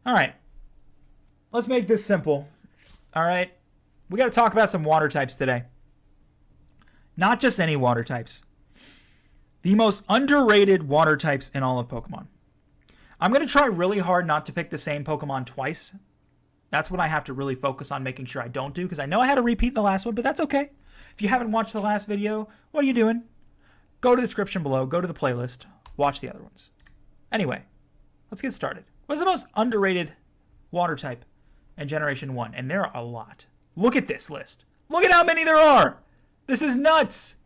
All right. Let's make this simple. All right. We got to talk about some water types today. Not just any water types. The most underrated water types in all of Pokemon. I'm going to try really hard not to pick the same Pokemon twice. That's what I have to really focus on making sure I don't do, because I know I had a repeat in the last one, but that's okay. If you haven't watched the last video, what are you doing? Go to the description below, go to the playlist, watch the other ones. Anyway, let's get started. What's the most underrated water type in Generation 1? And there are a lot. Look at this list. Look at how many there are. This is nuts.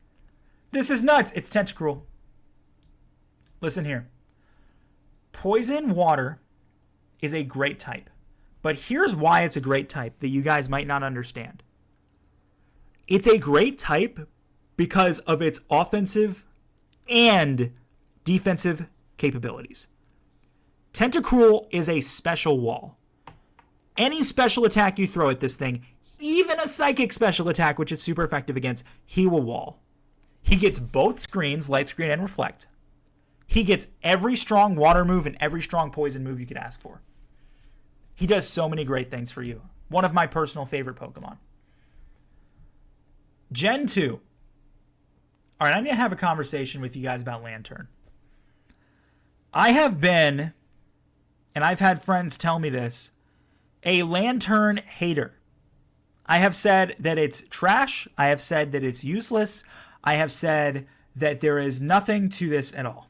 This is nuts. It's Tentacruel. Listen here. Poison water is a great type. But here's why it's a great type that you guys might not understand. It's a great type because of its offensive and defensive capabilities. Tentacruel is a special wall. Any special attack you throw at this thing, even a psychic special attack, which it's super effective against, he will wall. He gets both screens, light screen and reflect. He gets every strong water move and every strong poison move you could ask for. He does so many great things for you. One of my personal favorite Pokemon. Gen 2. All right, I need to have a conversation with you guys about Lantern. I have been, and I've had friends tell me this, a Lantern hater. I have said that it's trash. I have said that it's useless. I have said that there is nothing to this at all.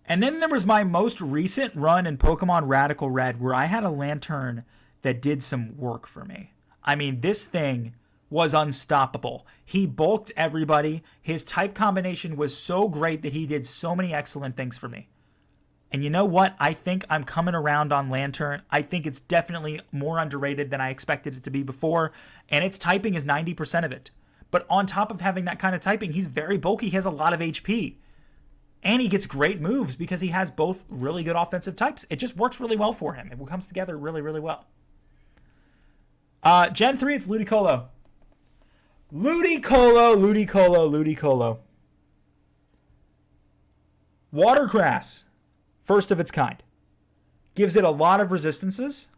And then there was my most recent run in Pokemon Radical Red where I had a Lantern that did some work for me. I mean, this thing was unstoppable. He bulked everybody. His type combination was so great that he did so many excellent things for me. And you know what? I think I'm coming around on Lantern. I think it's definitely more underrated than I expected it to be before. And its typing is 90% of it. But on top of having that kind of typing, he's very bulky. He has a lot of HP. And he gets great moves because he has both really good offensive types. It just works really well for him. It comes together really, really well. Gen 3, it's Ludy Colo. Ludy Colo, Ludy Colo, Ludy Colo. Watercrass. First of its kind. Gives it a lot of resistances.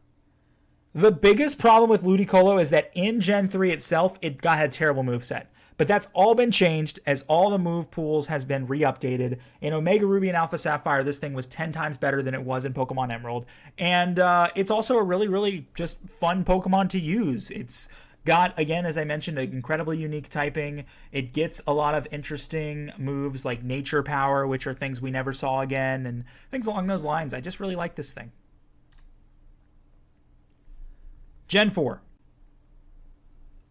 The biggest problem with Ludy Colo is that in Gen 3 itself, it had a terrible moveset. But that's all been changed as all the move pools has been re-updated. In Omega Ruby and Alpha Sapphire, this thing was 10 times better than it was in Pokemon Emerald. And it's also a really, really just fun Pokemon to use. It's got, again, as I mentioned, an incredibly unique typing. It gets a lot of interesting moves like Nature Power, which are things we never saw again, and things along those lines. I just really like this thing. Gen 4.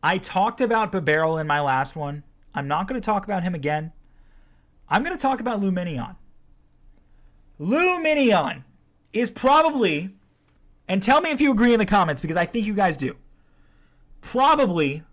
I talked about Bibarel in my last one. I'm not going to talk about him again. I'm going to talk about Luminan. Luminan is probably, and tell me if you agree in the comments because I think you guys do, probably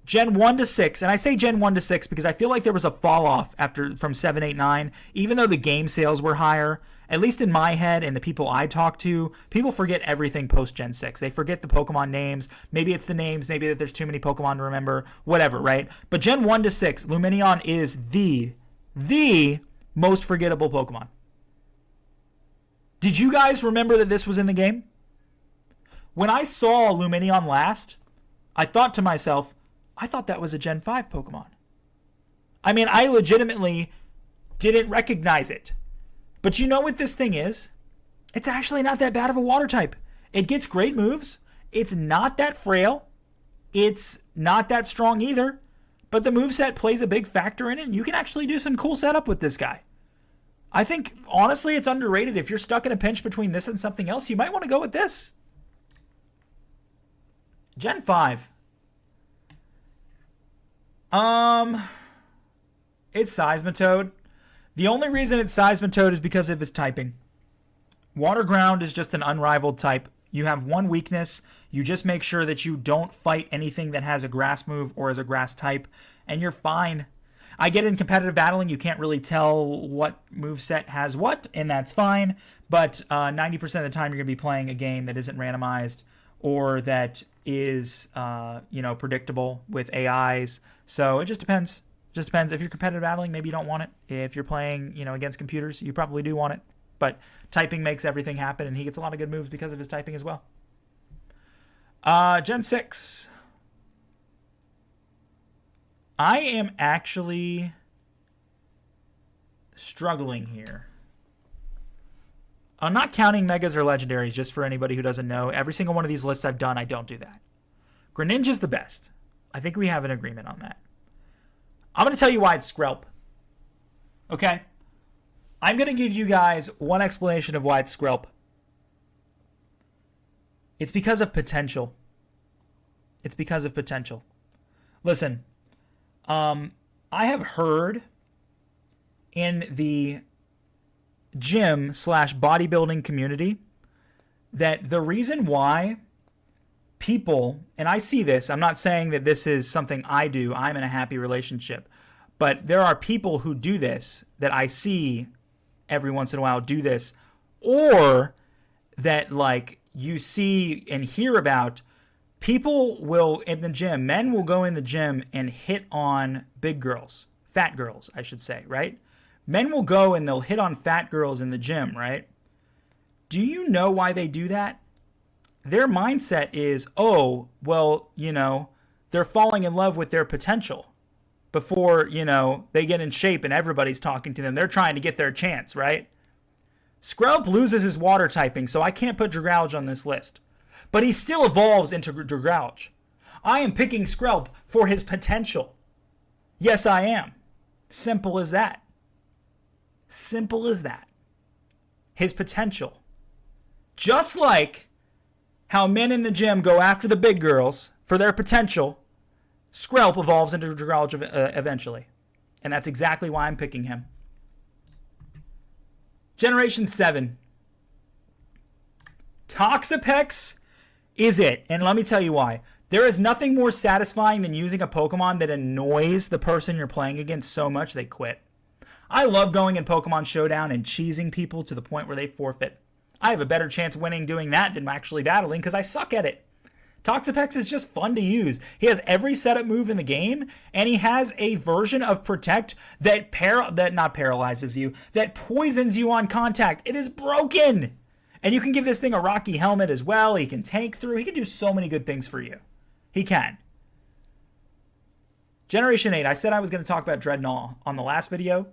Gen 1 to 6. And I say Gen 1 to 6 because I feel like there was a fall off from 7, 8, 9. Even though the game sales were higher, at least in my head and the people I talk to, people forget everything post Gen 6. They forget the Pokemon names. Maybe it's the names. Maybe that there's too many Pokemon to remember. Whatever, right? But Gen 1 to 6, Luminan is the most forgettable Pokemon. Did you guys remember that this was in the game? When I saw Luminan last, I thought to myself, I thought that was a Gen 5 Pokemon. I mean, I legitimately didn't recognize it. But you know what this thing is? It's actually not that bad of a water type. It gets great moves. It's not that frail. It's not that strong either. But the moveset plays a big factor in it, and you can actually do some cool setup with this guy. I think, honestly, it's underrated. If you're stuck in a pinch between this and something else, you might want to go with this. Gen 5. It's Seism Toad. The only reason it's Seism Toad is because of its typing. Water Ground is just an unrivaled type. You have one weakness. You just make sure that you don't fight anything that has a grass move or is a grass type, and you're fine. I get in competitive battling, you can't really tell what moveset has what, and that's fine. But 90% of the time you're going to be playing a game that isn't randomized or that is predictable with AIs. So it just depends. Just depends. If you're competitive battling, maybe you don't want it. If you're playing against computers, you probably do want it. but typing makes everything happen, and he gets a lot of good moves because of his typing as well. Gen 6. I am actually struggling here. I'm not counting megas or legendaries, just for anybody who doesn't know. Every single one of these lists I've done, I don't do that. Greninja's the best. I think we have an agreement on that. I'm going to tell you why it's Scrp. Okay? I'm going to give you guys one explanation of why it's Scrp. It's because of potential. It's because of potential. Listen, I have heard in the gym / bodybuilding community that the reason why people, and I see this, I'm not saying that this is something I do, I'm in a happy relationship, but there are people who do this that I see every once in a while do this, or that like you see and hear about. People will in the gym, men will go in the gym and hit on big girls, fat girls, I should say, right? Men will go and they'll hit on fat girls in the gym, right? Do you know why they do that? Their mindset is, oh, well, you know, they're falling in love with their potential before, you know, they get in shape and everybody's talking to them. They're trying to get their chance, right? Scrp loses his water typing, so I can't put Dragouge on this list. But he still evolves into Dragouge. I am picking Scrp for his potential. Yes, I am. Simple as that. Simple as that. His potential. Just like how men in the gym go after the big girls for their potential, Scrp evolves into Dragouge eventually. And that's exactly why I'm picking him. Generation 7. Toxapex is it. And let me tell you why. There is nothing more satisfying than using a Pokemon that annoys the person you're playing against so much they quit. I love going in Pokemon Showdown and cheesing people to the point where they forfeit. I have a better chance winning doing that than actually battling because I suck at it. Toxapex is just fun to use. He has every setup move in the game, and he has a version of Protect that not paralyzes you, that poisons you on contact. It is broken! And you can give this thing a Rocky Helmet as well. He can tank through. He can do so many good things for you. He can. Generation 8. I said I was going to talk about Dreadn on the last video,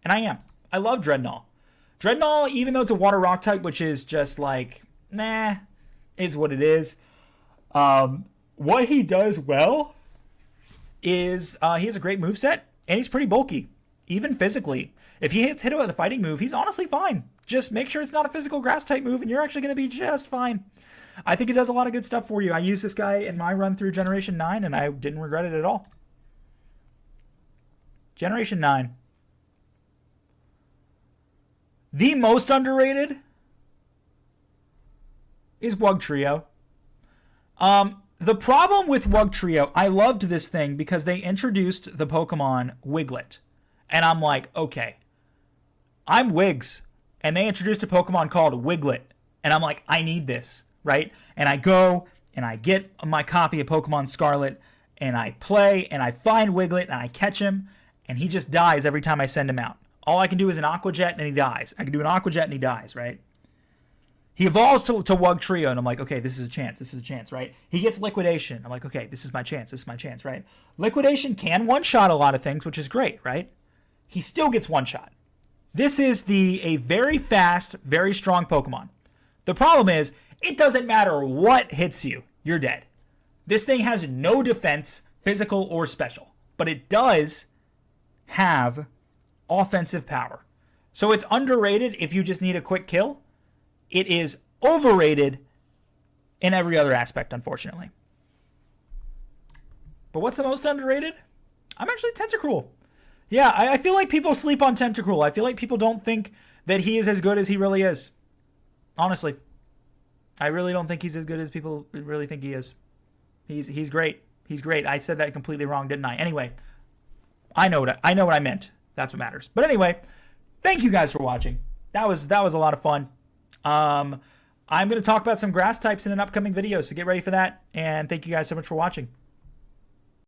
and I am. I love Dreadn. Dreadn, even though it's a water rock type, which is just like, nah, is what it is. What he does well is he has a great moveset, and he's pretty bulky, even physically. If he hits it with a fighting move, he's honestly fine. Just make sure it's not a physical grass type move, and you're actually going to be just fine. I think it does a lot of good stuff for you. I used this guy in my run through Generation 9, and I didn't regret it at all. Generation 9. The most underrated is Wigg Trio. The problem with Wigg Trio, I loved this thing because they introduced the Pokemon Wiglet. And I'm like, okay, I'm Wigs. And they introduced a Pokemon called Wiglet. And I'm like, I need this, right? And I go and I get my copy of Pokemon Scarlet and I play and I find Wiglet and I catch him and he just dies every time I send him out. All I can do is an Aqua Jet and he dies. I can do an Aqua Jet and he dies, right? He evolves to Wigg Trio and I'm like, okay, this is a chance, right? He gets Liquidation. I'm like, okay, this is my chance, right? Liquidation can one-shot a lot of things, which is great, right? He still gets one-shot. This is a very fast, very strong Pokemon. The problem is, it doesn't matter what hits you, you're dead. This thing has no defense, physical or special, but it does have offensive power. So it's underrated if you just need a quick kill. It is overrated in every other aspect, unfortunately. But what's the most underrated? I'm actually Tentacruel. Yeah, I feel like people sleep on Tentacruel. I feel like people don't think that he is as good as he really is. Honestly. I really don't think he's as good as people really think he is. He's great. He's great. I said that completely wrong, didn't I? Anyway, I know what I meant. That's what matters. But anyway, thank you guys for watching. That was a lot of fun. I'm going to talk about some grass types in an upcoming video, so get ready for that. And thank you guys so much for watching.